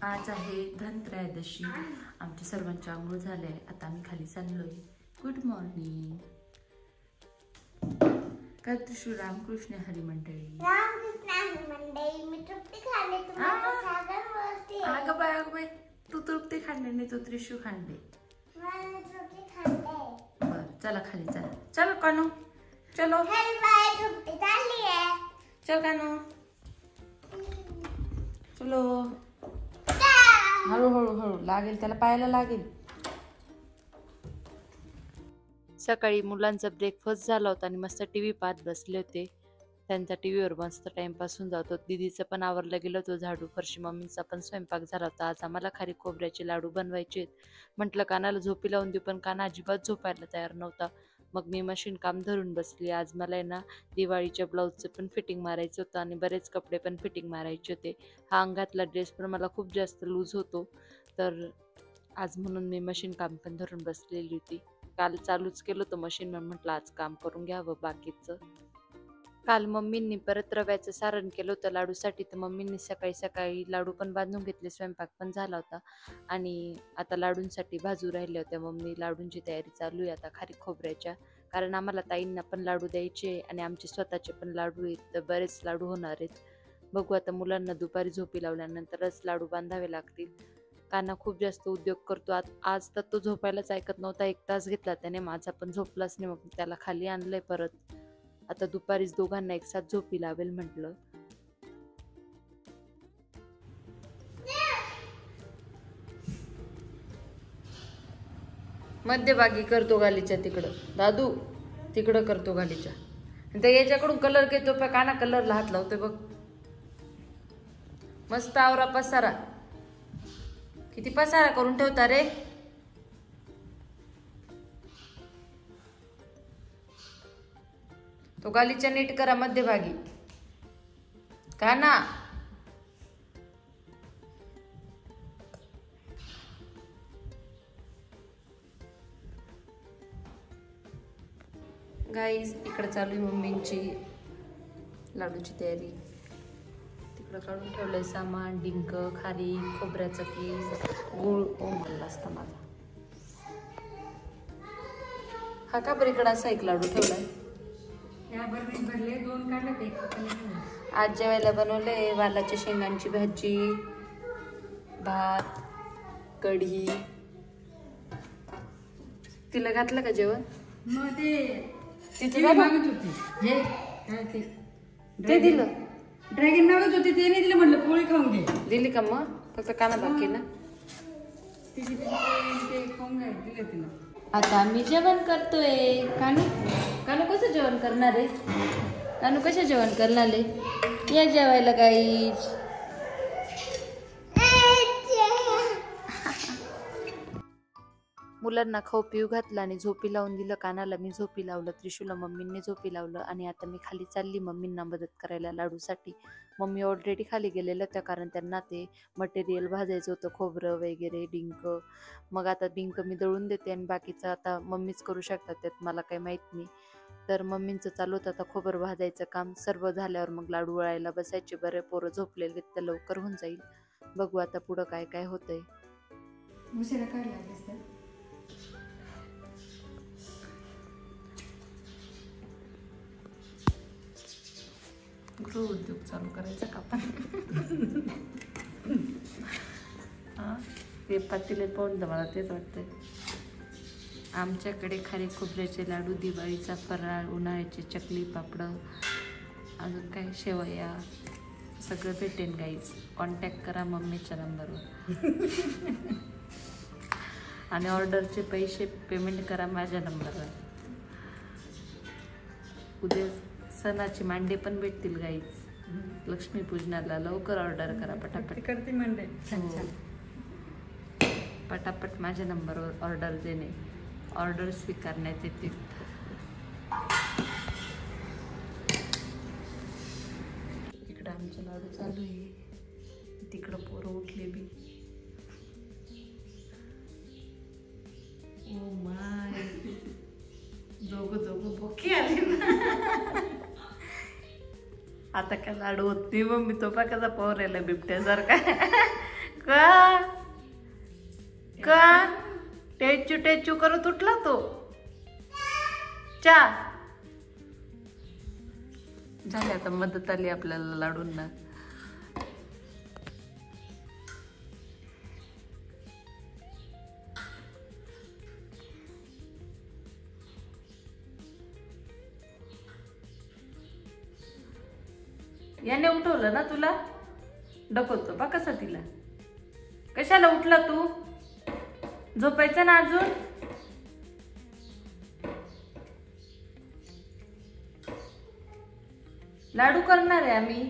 आज आहे धनत्रयोदशी. आमच्या सर्वांची आंघोळ झाले. आता आम्ही खाली चाललोय. Good morning. काय श्री रामकृष्ण हरी मंडळी. रामकृष्ण हरी मंडळी. मी तृप्ती खांडे तुम्हाला स्वागत करते. अगं बाय तू तृप्ती खांडे नाही, तू त्रिशू खांडे. मला तृप्ती खांडे. बर चला खाली चला. चलो कानू चलो. हेल बाय तृप्ती चालली आहे. चल कानू चलो. हळू लागेल त्याला, पायाला लागेल. सकाळी मुलांचा ब्रेकफास्ट झाला होता आणि मस्त टीव्ही पाहत बसले होते. त्यांचा टीव्हीवर मस्त टाइमपास होऊन जातो. दीदीचं पण आवरलं गेलं होतं, झाडू फरशी. मम्मीचा पण स्वयंपाक झाला होता. आज आम्हाला खारी खोबऱ्याचे लाडू बनवायचे. म्हटलं कानाला झोपी लावून देऊ, पण काना अजिबात झोपायला तयार नव्हता. मग मी मशीन काम धरून बसली. आज मला आहे ना दिवाळीच्या ब्लाऊजचं पण फिटिंग मारायचं होतं आणि बरेच कपडे पण फिटिंग मारायचे होते. हा अंगातला ड्रेस पण मला खूप जास्त लूज होतो, तर आज म्हणून मी मशीन काम पण धरून बसलेली होती. काल चालूच केलं होतं मशीन, म्हणून म्हटलं आज काम करून घ्यावं बाकीचं. काल मम्मींनी परत रव्याचं सारण केलं होतं लाडूसाठी, तर मम्मींनी सकाळी सकाळी लाडू पण बांधून घेतले. स्वयंपाक पण झाला होता आणि आता लाडूंसाठी भाजू राहिल्या होत्या मम्मी. लाडूंची तयारी चालू आहे आता खारी खोबऱ्याच्या, कारण आम्हाला ताईंना पण लाडू द्यायचे आणि आमचे स्वतःचे पण लाडू आहेत, तर बरेच लाडू होणार आहेत. बघू आता, मुलांना दुपारी झोपी लावल्यानंतरच लाडू बांधावे लागतील. काना खूप जास्त उद्योग करतो. आज तर तो झोपायलाच ऐकत नव्हता. 1 तास घेतला त्याने, माझा पण झोपलाच नाही. मग त्याला खाली आणलंय परत. आता दुपारीच दोघांना एक साथ झोपी लावेल म्हटलं. मध्यभागी करतो गालीच्या तिकडं, दादू तिकडं करतो गालीच्या. तर याच्याकडून कलर घेतो, काना कलरला हात लावतोय बघ. मस्त आवरा पसारा. किती पसारा करून ठेवता रे. तो गालीच्या नीट करा मध्यभागी. काना गाईज, इकडे चालू आहे मम्मींची लाडूची तयारी. तिकडं काढून ठेवलंय सामान, डिंक, खारी, खोबऱ्याचं कीस, गूळ. म्हणला असता माझा हा का बरं इकडं असा एक लाडू ठेवलाय. आज जेवायला बनवलंय वालाच्या शेंगांची भाजी, भात, कढी. तिला घातलं का जेवण? ते दिलं. ड्रॅगन मागत होती, ते नाही दिलं. म्हटलं पोळी खाऊन घे. दिली का मग? फक्त काना बाकी ना. खाऊन घे दिलं तिला. आता आम्ही जेवण करतोय. कानू कानू कसं जेवण करणार आहे? कानू कसं जेवण करणार आहे? या जेवायला गाईज. मुलांना खाऊ पिऊ घातलं आणि झोपी लावून दिलं. कानाला मी झोपी लावलं, त्रिशूला मम्मींनी झोपी लावलं आणि आता मी खाली चालली मम्मींना मदत करायला लाडूसाठी. मम्मी ऑलरेडी खाली गेलेलं होत्या, कारण त्यांना ते मटेरियल भाजायचं होतं, खोबरं वगैरे, डिंक. मग आता डिंक मी दळून देते आणि बाकीचं आता मम्मीच करू शकतात, त्यात मला काही माहीत नाही. तर मम्मींचं चालू होतं आता खोबरं भाजायचं काम. सर्व झाल्यावर मग लाडू वळायला बसायचे. बरे पोरं झोपलेले तर लवकर होऊन जाईल. बघू आता पुढं काय काय होतंय. उशिरा काय लागेल तर गृह उद्योग चालू करायचा का आपण? ते पातीले पाहून तर मला तेच वाटतंय. आमच्याकडे खारी खोबऱ्याचे लाडू, दिवाळीचा फराळ, उन्हाळ्याचे चकली पापडं, अजून काय शेवया, सगळं भेटेन गाईज. कॉन्टॅक्ट करा मम्मीच्या नंबरवर आणि ऑर्डरचे पैसे पेमेंट करा माझ्या नंबरवर. उद्या सणाची मांडे पण भेटतील गाईज. लक्ष्मीपूजनाला लवकर ऑर्डर करा पटापट. करते मांडे छान छान. पटापट माझ्या नंबरवर ऑर्डर देणे, ऑर्डर स्वीकारण्यात येते. इकडं आमचं लाडू चालू आहे, तिकडं पोरं उठले बी. ओ माय, दोघं बोके आले ना. आता काय लाडू होत नाही मम्मी. तो पाकाचा पोर यायला बिबट्यासारखा. का का टेचू टेचू करत उठला तो चा झाली आता मदत आली आपल्याला लाडूंना. याने उठवलं ना तुला, डकवतो बा कसा तिला. कशाला उठला तू, झोपायचं ना अजून. लाडू करणार आहे आम्ही,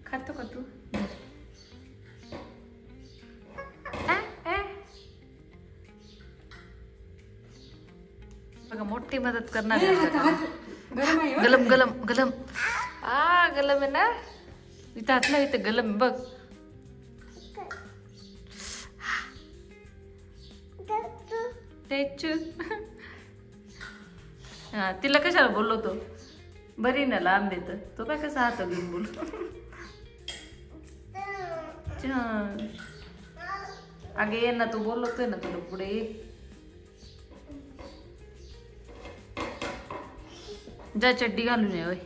खातो का तू. बघा मोठी मदत करणार आहे. गरम आहे हो. गलम गलम गलम गलम आहे ना इथं हात नाही, इथं गलम आहे बघ. टेचू हा तिला कशाला बोललो तो, बरी ना लांब देत तो काय कसा हात घेऊन बोल. अगे ये ना, तू बोलतोय ना तुला पुढे. जा चड्डी घालून ये. होय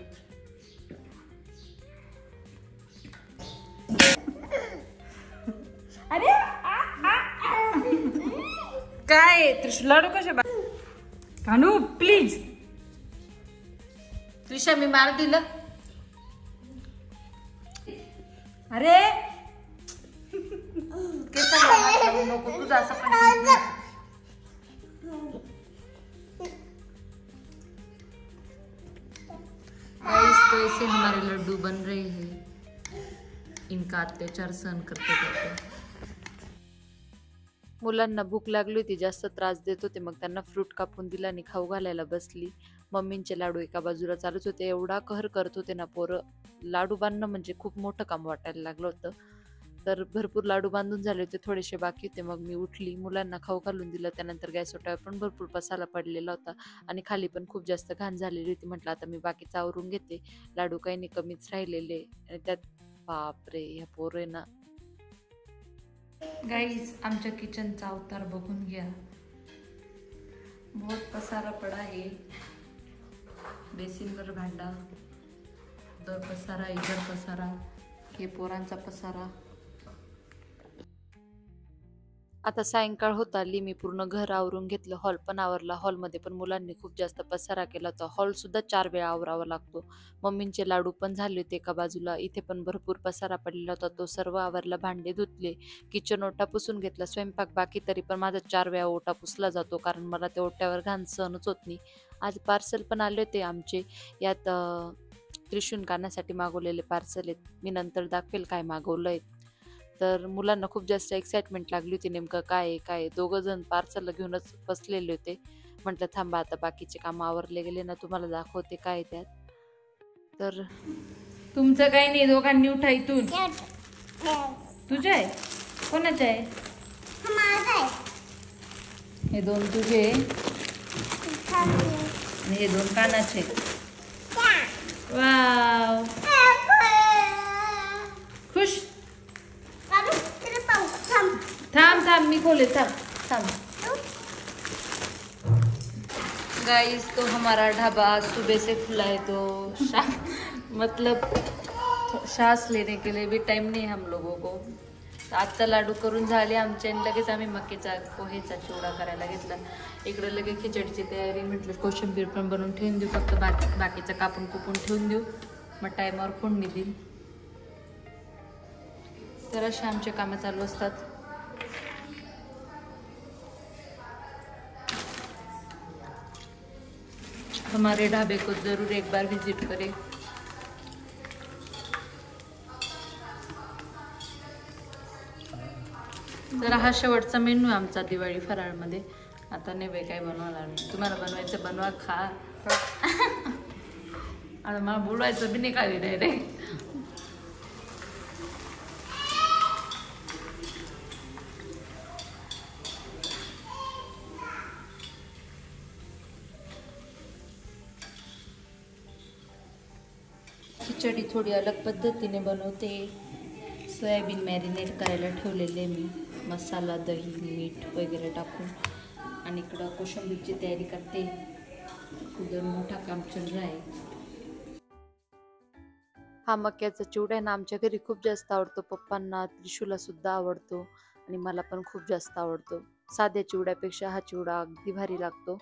अरे काय त्रिशू लाडू कशा कानू प्लीज. त्रिशा मी मार दिलं. अरे नको तुझं असं पण. तो ऐसे हमारे लड्डू बन रहे हैं, इनका अत्याचार सहन करते करते. मुलांना भूक लागली होती, जास्त त्रास देत होते, मग त्यांना फ्रूट कापून दिला आणि खाऊ घालायला बसली. मम्मींचे लाडू एका बाजूला चालूच होते. एवढा कहर करत होते ना पोरं, लाडू बांधणं म्हणजे खूप मोठं काम वाटायला लागलं होतं. तर भरपूर लाडू बांधून झाले होते, थोडेसे बाकी होते. मग मी उठली, मुलांना खाऊ घालून दिलं. त्यानंतर गॅस ओट्यावर पण भरपूर पसारा पडलेला होता आणि खाली पण खूप जास्त घाण झालेली होती. म्हटलं आता मी बाकीचं आवरून घेते, लाडू काही नाही कमीच राहिलेले. आणि त्यात बापरे ह्या पोरं आहे ना. गाईज आमच्या किचनचा अवतार बघून घ्या, बहुत पसारा पडा है. बेसिनवर भांडा, उधर पसारा, इधर पसारा, हे पोरांचा पसारा. आता सायंकाळ होत आली, मी पूर्ण घर आवरून घेतलं, हॉल पण आवरला. हॉलमध्ये पण मुलांनी खूप जास्त पसारा केला होता. हॉल सुद्धा 4 वेळा आवरावा लागतो. मम्मींचे लाडू पण झाले होते एका बाजूला. इथे पण भरपूर पसारा पडलेला होता, तो सर्व आवरला. भांडे धुतले, किचन ओटा पुसून घेतला. स्वयंपाक बाकी, तरी पण माझा 4 वेळा ओटा पुसला जातो, कारण मला त्या ओट्यावर घाण सहनच होत नाही. आज पार्सल पण आले होते आमचे, यात त्रिशून कानासाठी मागवलेले पार्सल आहेत. मी नंतर दाखवेल काय मागवलं आहे. तर मुलांना खूप जास्त एक्साइटमेंट लागली होती, नेमकं काय काय. दोघं जण पार्सल घेऊनच बसलेले होते. म्हटलं थांबा आता बाकीचे काम आवरले गेले ना, तुम्हाला दाखवते काय त्यात. तर तुमचं काही नाही, दोघांनी उठा इथून. तुझं आहे, कोणाचं आहे. हे 2 तुझे आणि हे 2 कानाचे. वाव खुश. थांब थांब मी खोले, थांब थांब. गाइस तो हमारा ढाबा सुबह से खुला है, तो मतलब श्वास लेने के लिए भी टाइम नहीं हम लोगों को. आत्ता लाडू करून झाले आमचे आणि लगेच आम्ही मक्याचा पोहेचा चिवडा करायला घेतला. इकडे लगेच खिचडीची तयारी. म्हटलं कोशिंबीर पण बनवून ठेवून देऊ, फक्त बाकीचं कापून कुपून ठेवून देऊ, मग टायमावर फोडणी देईल. तर असे आमचे कामं चालू असतात. हमारे ढाबे को जरूर एक बार विजिट करें. तर हा शेवटचा मेनू आहे आमचा दिवाळी फराळमध्ये. आता नाही बाई काय बनवणार नाही, तुम्हाला बनवायचं बनवा, खा. आता मला बोलवायचं बी नाही काही नाही रे. खिचडी थोडी अलग पद्धतीने बनवते. सोयाबीन मॅरिनेट करायला ठेवलेले मी, मसाला, दही, मीठ वगैरे टाकून. आणि इकडं कोशिंबीरची तयारी करते. उद्या मोठा काम चालू आहे. हा मक्याचा चिवडा आहे ना आमच्या घरी खूप जास्त आवडतो. पप्पांना, त्रिशूला सुद्धा आवडतो आणि मला पण खूप जास्त आवडतो. साध्या चिवड्यापेक्षा हा चिवडा अगदी भारी लागतो.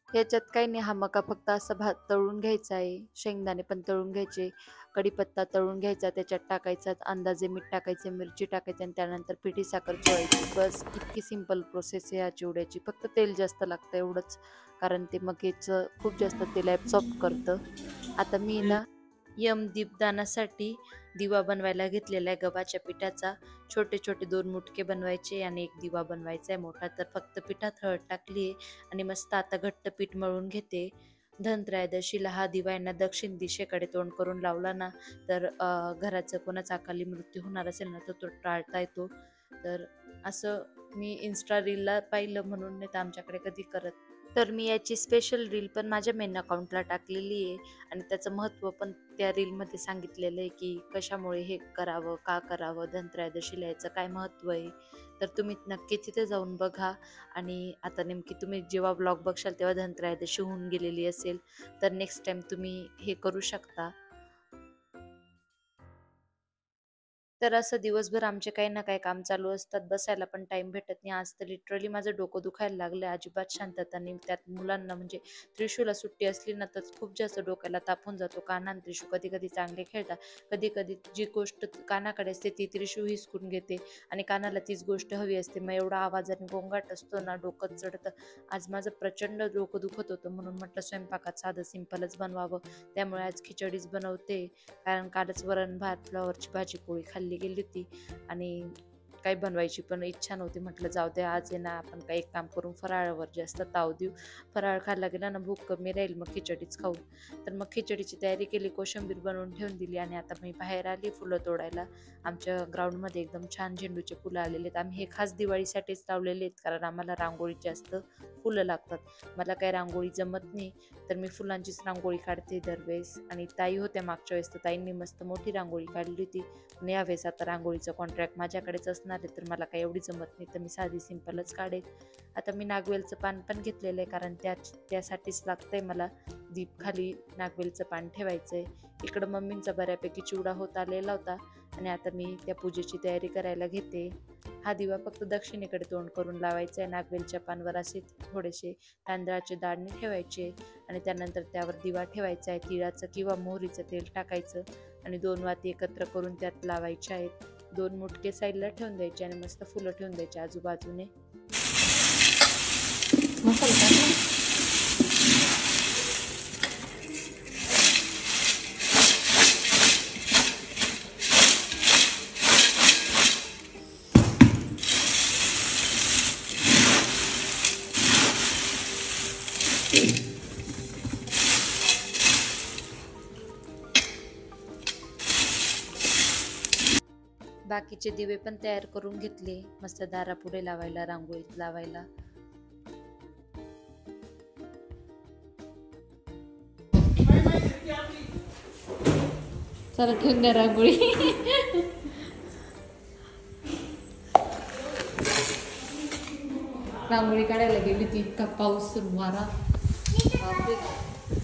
याच्यात काही नाही, हा मका फक्त असा भात तळून घ्यायचा आहे, शेंगदाणे पण तळून घ्यायचे, कढीपत्ता तळून घ्यायचा, त्याच्यात टाकायचा, अंदाजे मीठ टाकायचे, मिरची टाकायची आणि त्यानंतर पिठी साखर चोळायची. बस इतकी सिंपल प्रोसेस आहे या चिवड्याची. फक्त तेल जास्त लागतं एवढंच, कारण ते मकेचं खूप जास्त तेल ॲब्सॉर्ब करतं. आता मी ना दीपदानासाठी दिवा बनवायला घेतलेला आहे गव्हाच्या पिठाचा. छोटे छोटे 2 मुटके बनवायचे आणि एक दिवा बनवायचा आहे मोठा. तर फक्त पिठात हळद टाकली आहे आणि मस्त आता घट्ट पीठ मळून घेते. धनत्रयोदशीला हा दिवा यांना दक्षिण दिशेकडे तोंड करून लावला ना तर घराचं कोणाचा अकाली मृत्यू होणार असेल ना तर तो टाळता येतो. तर असं मी इन्स्टा रीलला पाहिलं म्हणून नाही तर आमच्याकडे कधी करत. तर मी याची स्पेशल रील पण माझ्या मेन अकाउंटला टाकलेली आहे आणि त्याचं महत्त्व पण त्या रीलमध्ये सांगितलेलं आहे की कशामुळे हे करावं, का करावं, धनत्रयोदशीला याचं काय महत्त्व आहे. तर तुम्ही नक्की तिथे जाऊन बघा. आणि आता नेमकी तुम्ही जेव्हा ब्लॉग बघशाल तेव्हा धनत्रयोदशी होऊन गेलेली असेल, तर नेक्स्ट टाइम तुम्ही हे करू शकता. तर असं दिवसभर आमचे काही ना काही काम चालू असतात, बसायला पण टाइम भेटत नाही. आज तर लिटरली माझं डोकं दुखायला लागलं, अजिबात शांतता नाही. त्यात मुलांना म्हणजे त्रिशूला सुट्टी असली ना तर खूप जास्त डोक्याला तापून जातो. काना आणि त्रिशू कधी कधी चांगले खेळतात, कधी कधी जी गोष्ट कानाकडे असते ती त्रिशू हिसकून घेते आणि कानाला तीच गोष्ट हवी असते. मग एवढा आवाजाने गोंगाट असतो ना, डोकं चढतं. आज माझं प्रचंड डोकं दुखत होतं म्हणून म्हटलं स्वयंपाकात साधं सिंपलच बनवावं. त्यामुळे आज खिचडीच बनवते, कारण कालच वरण भात, फ्लॉवरची भाजी पोळी खाल्ली गेली होती आणि काही बनवायची पण इच्छा नव्हती. म्हटलं जाऊ दे, आज आहे ना आपण काही एक काम करून फराळावर जास्त ताव देऊ. फराळ खाल्ला गेला ना भूक कमी राहील, मग खिचडीच खाऊ. तर मग खिचडीची तयारी केली, कोशिंबीर बनवून ठेवून दिली आणि आता मी बाहेर आली फुलं तोडायला. आमच्या ग्राउंडमध्ये एकदम छान झेंडूचे फुलं आलेले आहेत. आम्ही हे खास दिवाळीसाठीच लावलेले आहेत, कारण आम्हाला रांगोळीत जास्त फुलं लागतात. मला काही रांगोळी जमत नाही, तर मी फुलांचीच रांगोळी काढते दरवेळेस. आणि ताई होत्या मागच्या वेळेस, तर ताईंनी मस्त मोठी रांगोळी काढली होती आणि यावेळेस आता रांगोळीचं कॉन्ट्रॅक्ट माझ्याकडेच असणार आहे, तर मला काही एवढी जमत नाही, तर मी साधी सिंपलच काढेल. आता मी नागवेलचं पान पण घेतलेलं आहे, कारण त्यासाठीच लागतंय मला. दीप खाली नागवेलचं पान ठेवायचं आहे. इकडं मम्मींचा बऱ्यापैकी चिवडा होत आलेला होता आणि आता मी त्या पूजेची तयारी करायला घेते. हा दिवा फक्त दक्षिणेकडे तोंड करून लावायचा आहे. नागवेलच्या पानवर असे थोडेसे तांदळाचे दाणे ठेवायचे आणि त्यानंतर त्यावर दिवा ठेवायचा आहे. तिळाचं किंवा मोहरीचं तेल टाकायचं आणि 2 वाती एकत्र करून त्यात लावायच्या आहेत. 2 मुटके साईडला ठेवून द्यायचे आणि मस्त फुलं ठेवून द्यायचे आजूबाजूने. मसाला टाकला. बाकीचे दिवे पण तयार करून घेतले, मस्त दारापुढे लावायला, रांगोळीत लावायला. चला ठेवून द्या रांगोळी. रांगोळी काढायला गेली ती, इतका पाऊस वारा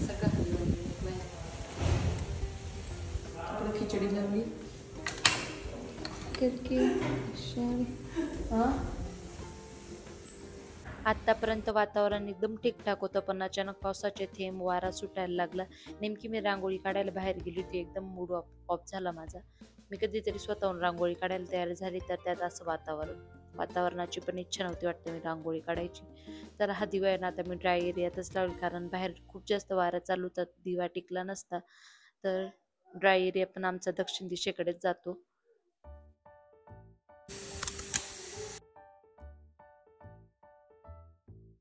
सगळं. खिचडी लावली. आतापर्यंत वातावरण एकदम ठीकठाक होतं, पण अचानक पावसाचे थेंब, वारा सुटायला लागला. नेमकी मी रांगोळी काढायला बाहेर गेली होती, एकदम मूड ऑफ झाला माझा. मी कधीतरी स्वतःहून रांगोळी काढायला तयार झाली तर त्यात असं वातावरणाची पण इच्छा नव्हती वाटतं मी रांगोळी काढायची. तर हा दिवा आहे ना आता मी ड्राय एरियातच लावली, कारण बाहेर खूप जास्त वारा चालू होता, दिवा टिकला नसता. तर ड्राय एरिया पण आमचा दक्षिण दिशेकडेच जातो.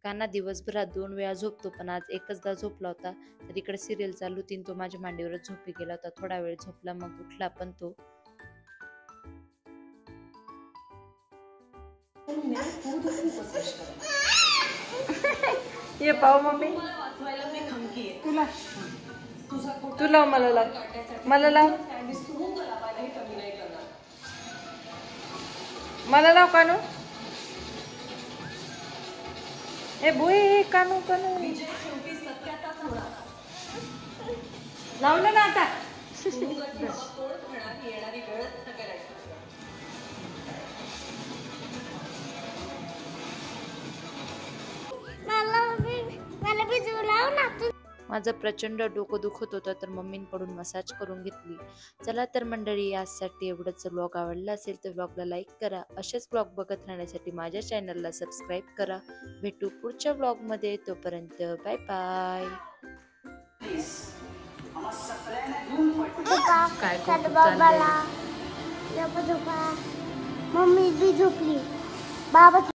काना दिवसभरात 2 वेळा झोपतो, पण आज एकचदा झोपला होता. तर इकडे सिरियल चालू होती, तो माझ्या मांडीवरच झोपी गेला होता. थोडा वेळ झोपला, मग उठला पण तो. ये पाव मम्मी, तुला मला लाव. मला लाव कानू. ए बोय कानू कानू लावलं ना आता. मला भिजवू लाव ना तू. माझं प्रचंड डोकं दुखत होतं तर मम्मींकडून मसाज करून घेतली. चला तर मंडळी, आजसाठी एवढंच. व्लॉग आवडला असेल तर व्लॉगला लाईक करा. असेच व्लॉग बघत राहण्यासाठी माझ्या चॅनलला सबस्क्राईब करा. भेटू पुढच्या व्लॉगमध्ये. तोपर्यंत बाय बाय. काय कौतुक चाललंय? मम्मी बी झोपली. बाबा